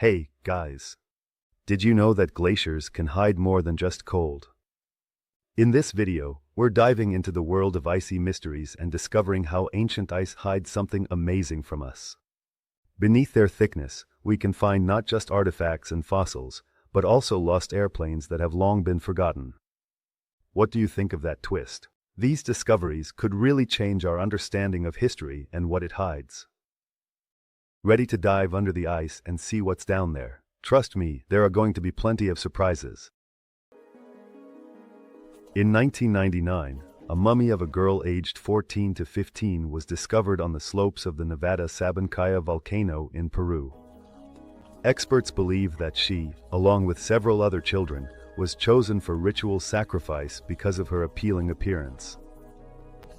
Hey, guys. Did you know that glaciers can hide more than just cold? In this video, we're diving into the world of icy mysteries and discovering how ancient ice hides something amazing from us. Beneath their thickness, we can find not just artifacts and fossils, but also lost airplanes that have long been forgotten. What do you think of that twist? These discoveries could really change our understanding of history and what it hides. Ready to dive under the ice and see what's down there? Trust me, there are going to be plenty of surprises. In 1999, a mummy of a girl aged 14 to 15 was discovered on the slopes of the Nevada Sabancaya volcano in Peru. Experts believe that she, along with several other children, was chosen for ritual sacrifice because of her appealing appearance.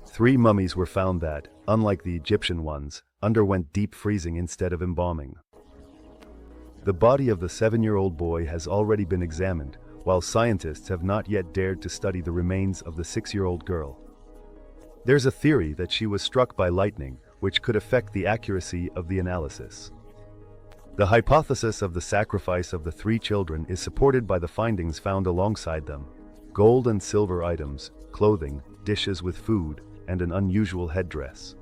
3 mummies were found that, unlike the Egyptian ones, underwent deep freezing instead of embalming. The body of the 7-year-old boy has already been examined, while scientists have not yet dared to study the remains of the 6-year-old girl. There's a theory that she was struck by lightning, which could affect the accuracy of the analysis. The hypothesis of the sacrifice of the 3 children is supported by the findings found alongside them: gold and silver items, clothing, dishes with food, and an unusual headdress,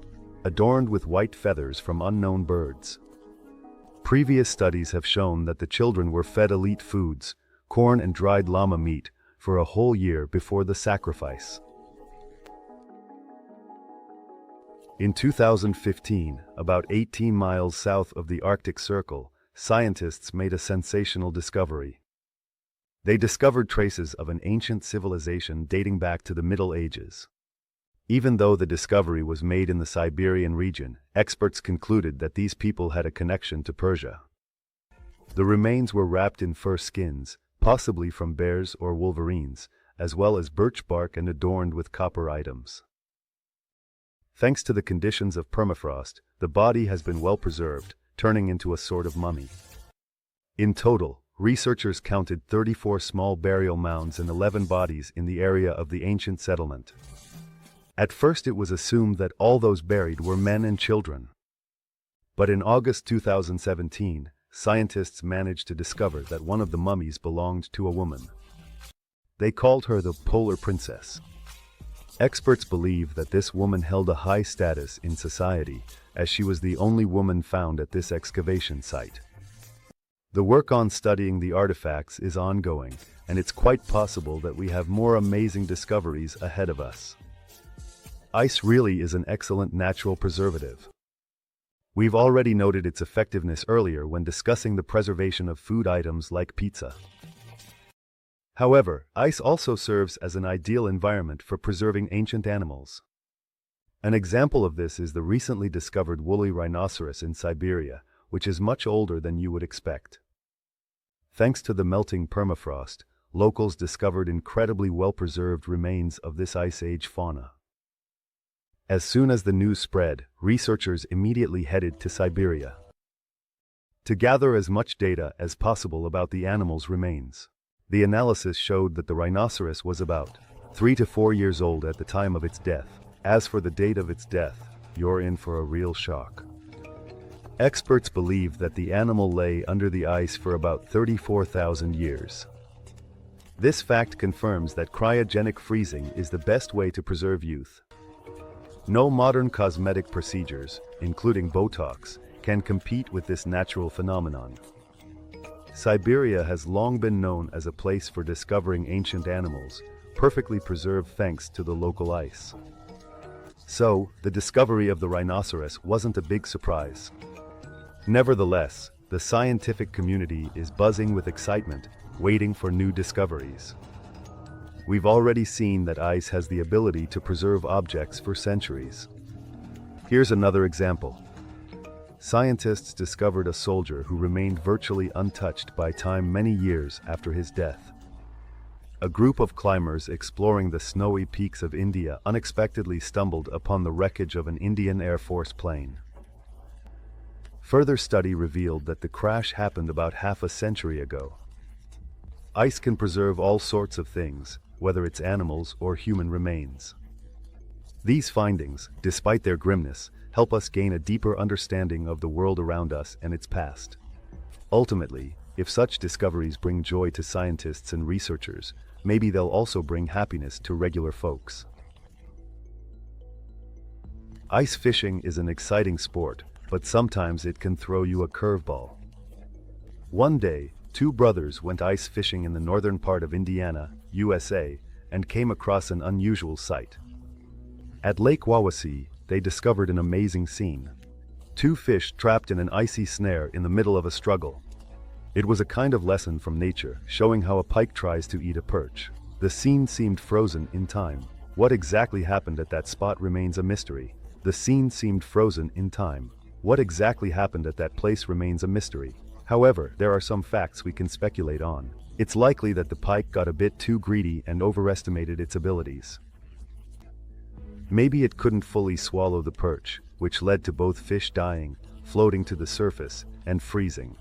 adorned with white feathers from unknown birds. Previous studies have shown that the children were fed elite foods, corn and dried llama meat, for a whole year before the sacrifice. In 2015, about 18 miles south of the Arctic Circle, scientists made a sensational discovery. They discovered traces of an ancient civilization dating back to the Middle Ages. Even though the discovery was made in the Siberian region, experts concluded that these people had a connection to Persia. The remains were wrapped in fur skins, possibly from bears or wolverines, as well as birch bark, and adorned with copper items. Thanks to the conditions of permafrost, the body has been well preserved, turning into a sort of mummy. In total, researchers counted 34 small burial mounds and 11 bodies in the area of the ancient settlement. At first it was assumed that all those buried were men and children. But in August 2017, scientists managed to discover that one of the mummies belonged to a woman. They called her the Polar Princess. Experts believe that this woman held a high status in society, as she was the only woman found at this excavation site. The work on studying the artifacts is ongoing, and it's quite possible that we have more amazing discoveries ahead of us. Ice really is an excellent natural preservative. We've already noted its effectiveness earlier when discussing the preservation of food items like pizza. However, ice also serves as an ideal environment for preserving ancient animals. An example of this is the recently discovered woolly rhinoceros in Siberia, which is much older than you would expect. Thanks to the melting permafrost, locals discovered incredibly well-preserved remains of this Ice Age fauna. As soon as the news spread, researchers immediately headed to Siberia to gather as much data as possible about the animal's remains. The analysis showed that the rhinoceros was about 3 to 4 years old at the time of its death. As for the date of its death, you're in for a real shock. Experts believe that the animal lay under the ice for about 34,000 years. This fact confirms that cryogenic freezing is the best way to preserve youth. No modern cosmetic procedures, including Botox, can compete with this natural phenomenon. Siberia has long been known as a place for discovering ancient animals, perfectly preserved thanks to the local ice. So, the discovery of the rhinoceros wasn't a big surprise. Nevertheless, the scientific community is buzzing with excitement, waiting for new discoveries. We've already seen that ice has the ability to preserve objects for centuries. Here's another example. Scientists discovered a soldier who remained virtually untouched by time many years after his death. A group of climbers exploring the snowy peaks of India unexpectedly stumbled upon the wreckage of an Indian Air Force plane. Further study revealed that the crash happened about half a century ago. Ice can preserve all sorts of things, whether it's animals or human remains. These findings, despite their grimness, help us gain a deeper understanding of the world around us and its past. Ultimately, if such discoveries bring joy to scientists and researchers, maybe they'll also bring happiness to regular folks. Ice fishing is an exciting sport, but sometimes it can throw you a curveball. One day, two brothers went ice fishing in the northern part of Indiana, USA, and came across an unusual sight. At Lake Wawasee, they discovered an amazing scene. Two fish trapped in an icy snare in the middle of a struggle. It was a kind of lesson from nature, showing how a pike tries to eat a perch. The scene seemed frozen in time. What exactly happened at that spot remains a mystery. The scene seemed frozen in time. What exactly happened at that place remains a mystery. However, there are some facts we can speculate on. It's likely that the pike got a bit too greedy and overestimated its abilities. Maybe it couldn't fully swallow the perch, which led to both fish dying, floating to the surface, and freezing.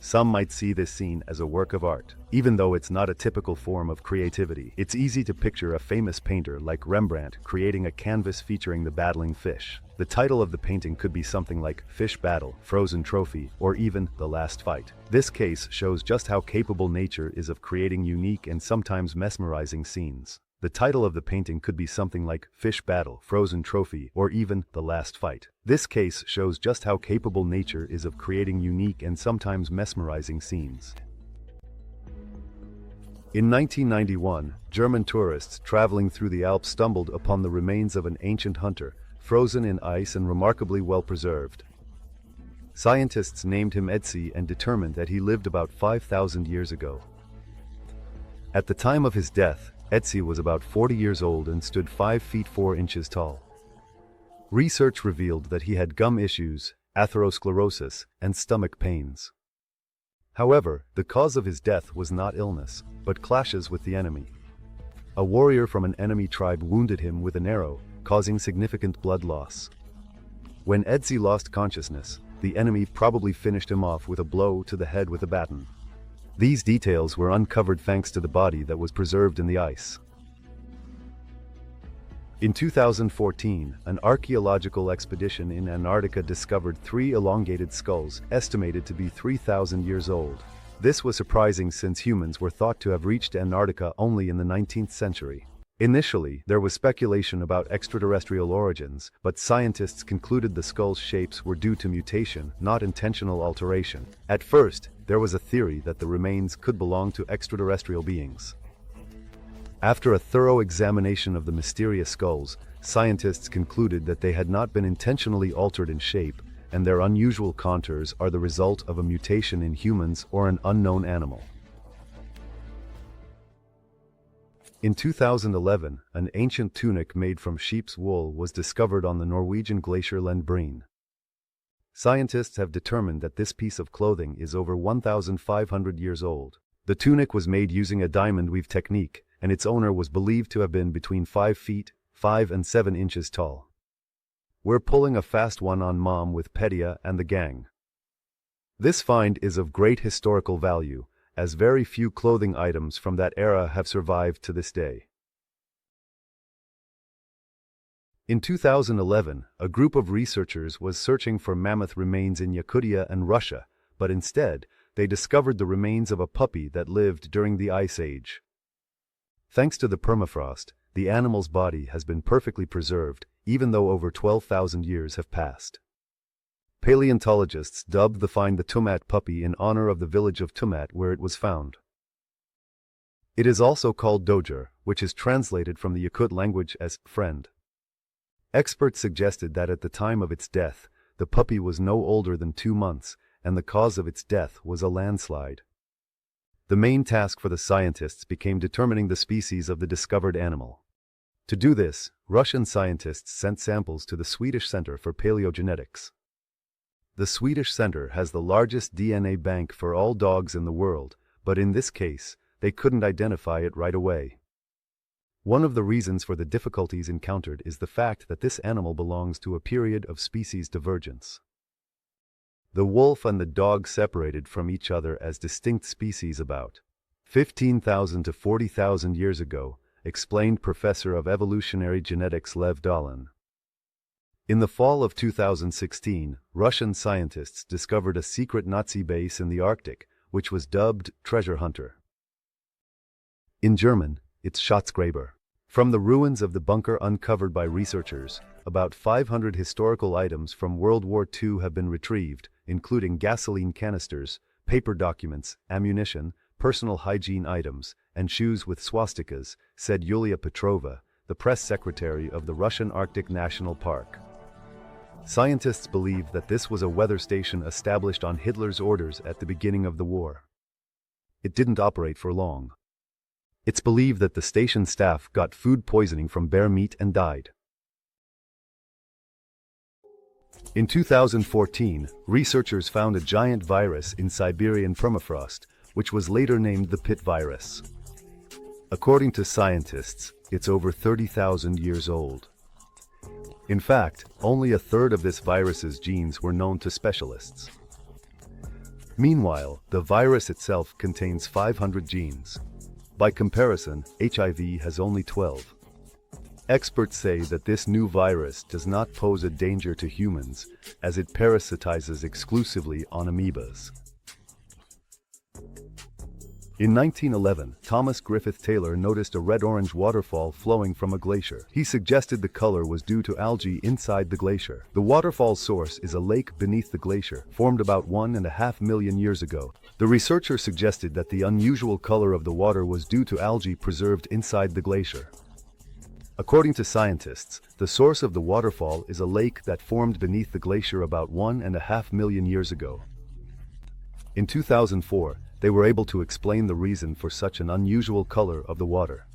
Some might see this scene as a work of art. Even though it's not a typical form of creativity, it's easy to picture a famous painter like Rembrandt creating a canvas featuring the battling fish. The title of the painting could be something like Fish Battle, Frozen Trophy, or even The Last Fight. This case shows just how capable nature is of creating unique and sometimes mesmerizing scenes. The title of the painting could be something like Fish Battle, Frozen Trophy, or even The Last Fight. This case shows just how capable nature is of creating unique and sometimes mesmerizing scenes. In 1991, German tourists traveling through the Alps stumbled upon the remains of an ancient hunter, frozen in ice and remarkably well preserved. Scientists named him Ötzi and determined that he lived about 5,000 years ago. At the time of his death, Ötzi was about 40 years old and stood 5 feet 4 inches tall. Research revealed that he had gum issues, atherosclerosis, and stomach pains. However, the cause of his death was not illness, but clashes with the enemy. A warrior from an enemy tribe wounded him with an arrow, causing significant blood loss. When Ötzi lost consciousness, the enemy probably finished him off with a blow to the head with a baton. These details were uncovered thanks to the body that was preserved in the ice. In 2014, an archaeological expedition in Antarctica discovered 3 elongated skulls, estimated to be 3,000 years old. This was surprising since humans were thought to have reached Antarctica only in the 19th century. Initially, there was speculation about extraterrestrial origins, but scientists concluded the skull's shapes were due to mutation, not intentional alteration. At first, there was a theory that the remains could belong to extraterrestrial beings. After a thorough examination of the mysterious skulls, scientists concluded that they had not been intentionally altered in shape, and their unusual contours are the result of a mutation in humans or an unknown animal. In 2011, an ancient tunic made from sheep's wool was discovered on the Norwegian glacier Lendbreen. Scientists have determined that this piece of clothing is over 1,500 years old. The tunic was made using a diamond weave technique, and its owner was believed to have been between 5 feet, 5 and 7 inches tall. We're pulling a fast one on Mom with Pedia and the gang. This find is of great historical value, as very few clothing items from that era have survived to this day. In 2011, a group of researchers was searching for mammoth remains in Yakutia and Russia, but instead, they discovered the remains of a puppy that lived during the Ice Age. Thanks to the permafrost, the animal's body has been perfectly preserved, even though over 12,000 years have passed. Paleontologists dubbed the find the Tumat puppy in honor of the village of Tumat where it was found. It is also called Dojer, which is translated from the Yakut language as friend. Experts suggested that at the time of its death, the puppy was no older than 2 months, and the cause of its death was a landslide. The main task for the scientists became determining the species of the discovered animal. To do this, Russian scientists sent samples to the Swedish Center for Paleogenetics. The Swedish center has the largest DNA bank for all dogs in the world, but in this case, they couldn't identify it right away. One of the reasons for the difficulties encountered is the fact that this animal belongs to a period of species divergence. The wolf and the dog separated from each other as distinct species about 15,000 to 40,000 years ago, explained Professor of Evolutionary Genetics Lev Dalin. In the fall of 2016, Russian scientists discovered a secret Nazi base in the Arctic, which was dubbed Treasure Hunter. In German, it's Schatzgräber. From the ruins of the bunker uncovered by researchers, about 500 historical items from World War II have been retrieved, including gasoline canisters, paper documents, ammunition, personal hygiene items, and shoes with swastikas, said Yulia Petrova, the press secretary of the Russian Arctic National Park. Scientists believe that this was a weather station established on Hitler's orders at the beginning of the war. It didn't operate for long. It's believed that the station staff got food poisoning from bear meat and died. In 2014, researchers found a giant virus in Siberian permafrost, which was later named the pit virus. According to scientists, it's over 30,000 years old. In fact, only a third of this virus's genes were known to specialists. Meanwhile, the virus itself contains 500 genes. By comparison, HIV has only 12. Experts say that this new virus does not pose a danger to humans, as it parasitizes exclusively on amoebas. In 1911, Thomas Griffith Taylor noticed a red-orange waterfall flowing from a glacier. He suggested the color was due to algae inside the glacier. The waterfall's source is a lake beneath the glacier, formed about 1.5 million years ago. The researcher suggested that the unusual color of the water was due to algae preserved inside the glacier. According to scientists, the source of the waterfall is a lake that formed beneath the glacier about 1.5 million years ago. In 2004, they were able to explain the reason for such an unusual color of the water.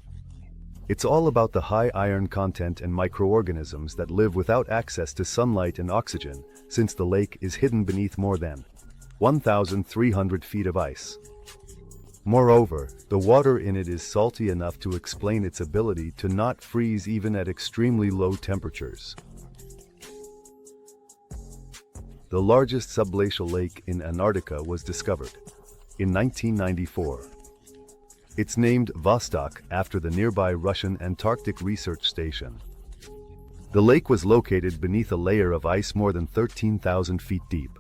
It's all about the high iron content and microorganisms that live without access to sunlight and oxygen, since the lake is hidden beneath more than 1,300 feet of ice. Moreover, the water in it is salty enough to explain its ability to not freeze even at extremely low temperatures. The largest subglacial lake in Antarctica was discovered in 1994. It's named Vostok after the nearby Russian Antarctic Research Station. The lake was located beneath a layer of ice more than 13,000 feet deep.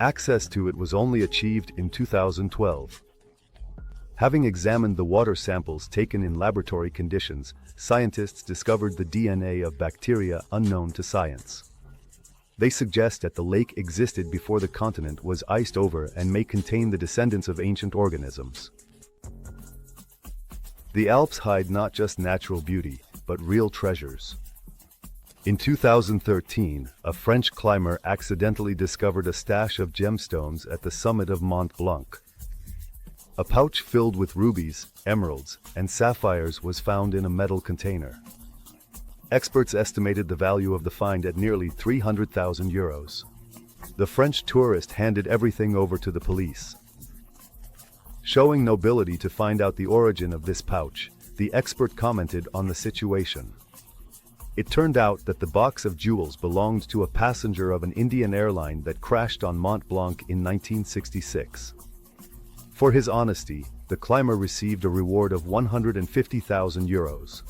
Access to it was only achieved in 2012. Having examined the water samples taken in laboratory conditions, scientists discovered the DNA of bacteria unknown to science. They suggest that the lake existed before the continent was iced over and may contain the descendants of ancient organisms. The Alps hide not just natural beauty, but real treasures. In 2013, a French climber accidentally discovered a stash of gemstones at the summit of Mont Blanc. A pouch filled with rubies, emeralds, and sapphires was found in a metal container. Experts estimated the value of the find at nearly 300,000 euros. The French tourist handed everything over to the police. Showing nobility to find out the origin of this pouch, the expert commented on the situation. It turned out that the box of jewels belonged to a passenger of an Indian airline that crashed on Mont Blanc in 1966. For his honesty, the climber received a reward of 150,000 euros.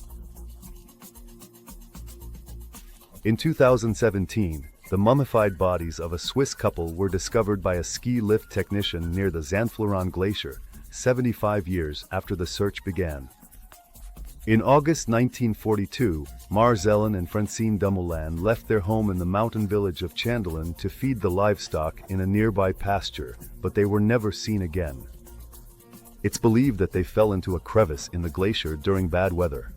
In 2017, the mummified bodies of a Swiss couple were discovered by a ski lift technician near the Zandfluran Glacier, 75 years after the search began. In August 1942, Marcellin and Francine Dumoulin left their home in the mountain village of Chandelin to feed the livestock in a nearby pasture, but they were never seen again. It's believed that they fell into a crevice in the glacier during bad weather.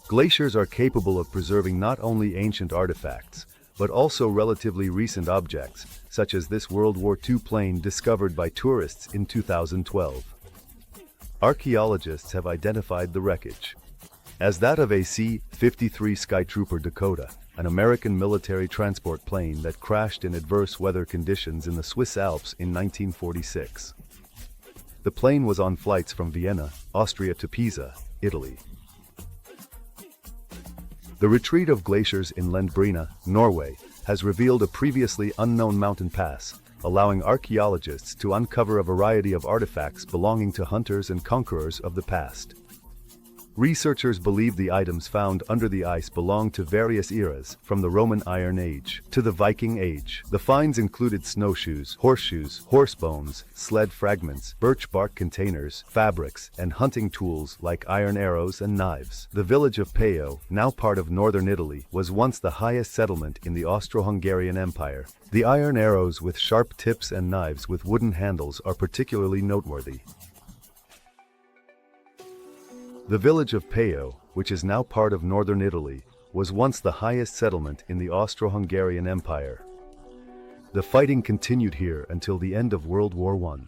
Glaciers are capable of preserving not only ancient artifacts, but also relatively recent objects, such as this World War II plane discovered by tourists in 2012. Archaeologists have identified the wreckage as that of a C-53 Skytrooper Dakota, an American military transport plane that crashed in adverse weather conditions in the Swiss Alps in 1946. The plane was on flights from Vienna, Austria to Pisa, Italy. The retreat of glaciers in Lendbrina, Norway, has revealed a previously unknown mountain pass, allowing archaeologists to uncover a variety of artifacts belonging to hunters and conquerors of the past. Researchers believe the items found under the ice belong to various eras, from the Roman Iron Age to the Viking Age. The finds included snowshoes, horseshoes, horse bones, sled fragments, birch bark containers, fabrics, and hunting tools like iron arrows and knives. The village of Peyo, now part of northern Italy, was once the highest settlement in the Austro-Hungarian Empire. The iron arrows with sharp tips and knives with wooden handles are particularly noteworthy. The village of Peyo, which is now part of northern Italy, was once the highest settlement in the Austro-Hungarian Empire. The fighting continued here until the end of World War I.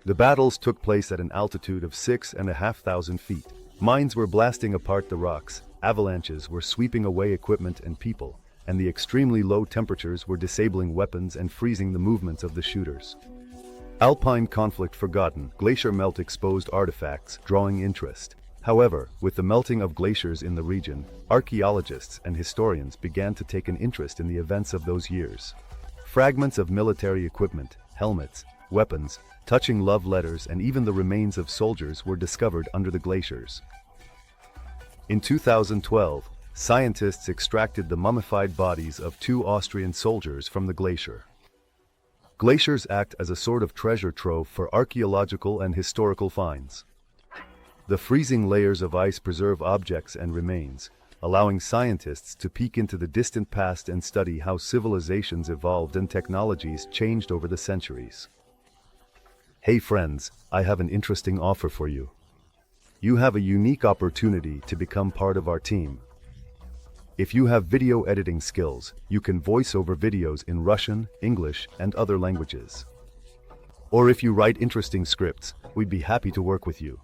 The battles took place at an altitude of 6,500 feet. Mines were blasting apart the rocks, avalanches were sweeping away equipment and people, and the extremely low temperatures were disabling weapons and freezing the movements of the shooters. Alpine conflict forgotten, glacier melt exposed artifacts, drawing interest. However, with the melting of glaciers in the region, archaeologists and historians began to take an interest in the events of those years. Fragments of military equipment, helmets, weapons, touching love letters, and even the remains of soldiers were discovered under the glaciers. In 2012, scientists extracted the mummified bodies of 2 Austrian soldiers from the glacier. Glaciers act as a sort of treasure trove for archaeological and historical finds. The freezing layers of ice preserve objects and remains, allowing scientists to peek into the distant past and study how civilizations evolved and technologies changed over the centuries. Hey friends, I have an interesting offer for you. You have a unique opportunity to become part of our team. If you have video editing skills, you can voice over videos in Russian, English, and other languages. Or if you write interesting scripts, we'd be happy to work with you.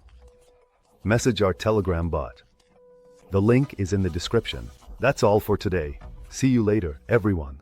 Message our Telegram bot. The link is in the description. That's all for today. See you later, everyone.